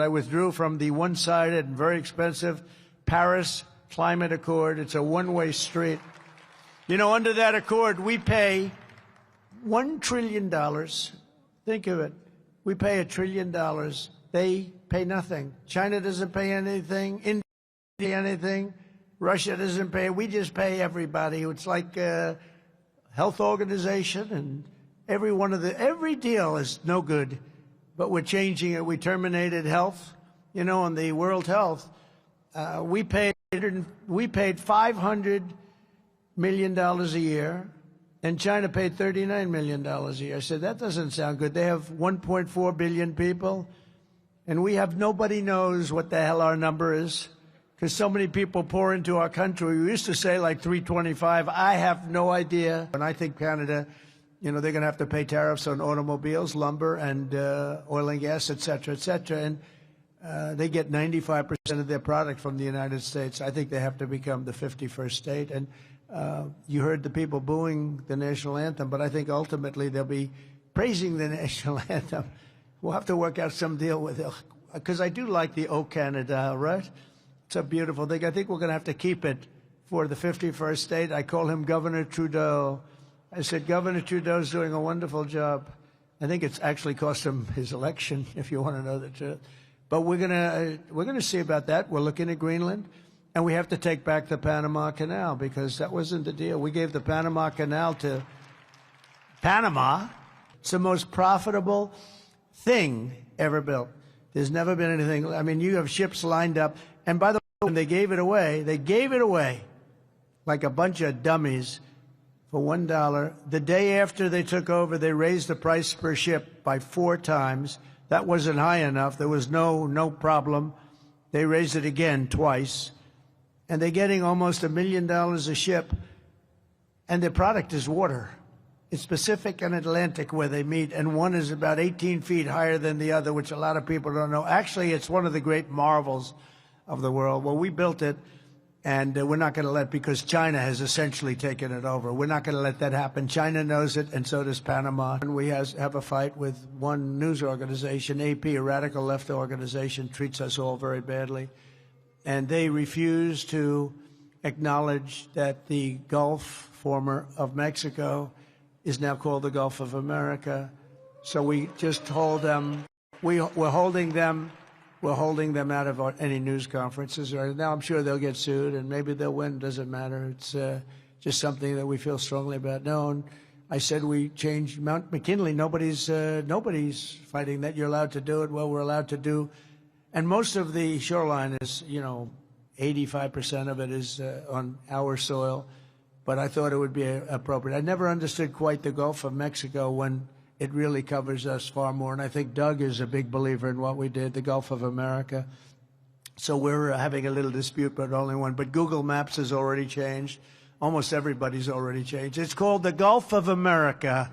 I withdrew from the one-sided and very expensive Paris Climate Accord. It's a one-way street. You know, under that accord, we pay $1 trillion. Think of it. We pay $1 trillion. They pay nothing. China doesn't pay anything. India doesn't pay anything. Russia doesn't pay. We just pay everybody. It's like a health organization, and every deal is no good. But we're changing it. We terminated health. You know, on the World Health, we paid $500 million a year, and China paid $39 million a year. I said, that doesn't sound good. They have 1.4 billion people, and we have nobody knows what the hell our number is, because so many people pour into our country. We used to say like 325. I have no idea. And I think Canada, you know, they're going to have to pay tariffs on automobiles, lumber, and oil and gas, et cetera, et cetera. And they get 95% of their product from the United States. I think they have to become the 51st state. And you heard the people booing the national anthem, but I think ultimately they'll be praising the national anthem. We'll have to work out some deal with it, because I do like the "O Canada," right? It's a beautiful thing. I think we're going to have to keep it for the 51st state. I call him Governor Trudeau. I said, Governor Trudeau's doing a wonderful job. I think it's actually cost him his election, if you want to know the truth. But we're gonna see about that. We're looking at Greenland, and we have to take back the Panama Canal, because that wasn't the deal. We gave the Panama Canal to Panama. It's the most profitable thing ever built. There's never been anything. I mean, you have ships lined up, and by the way, when they gave it away like a bunch of dummies for $1. The day after they took over, they raised the price per ship by 4 times. That wasn't high enough. There was no problem. They raised it again twice. And they're getting almost $1 million a ship. And their product is water. It's Pacific and Atlantic where they meet. And one is about 18 feet higher than the other, which a lot of people don't know. Actually, it's one of the great marvels of the world. Well, we built it. And we're not going to let, because China has essentially taken it over. We're not going to let that happen. China knows it, and so does Panama. And we have a fight with one news organization, AP, a radical left organization, treats us all very badly. And they refuse to acknowledge that the Gulf, former of Mexico, is now called the Gulf of America. So we just hold them. We're holding them. We're holding them out of any news conferences. Now I'm sure they'll get sued, and maybe they'll win. Doesn't matter. It's just something that we feel strongly about. No, and I said we changed Mount McKinley. Nobody's fighting that. You're allowed to do it. Well, we're allowed to do. And most of the shoreline is, 85% of it is on our soil. But I thought it would be appropriate. I never understood quite the Gulf of Mexico when it really covers us far more. And I think Doug is a big believer in what we did, the Gulf of America. So we're having a little dispute, but only one. But Google Maps has already changed. Almost everybody's already changed. It's called the Gulf of America.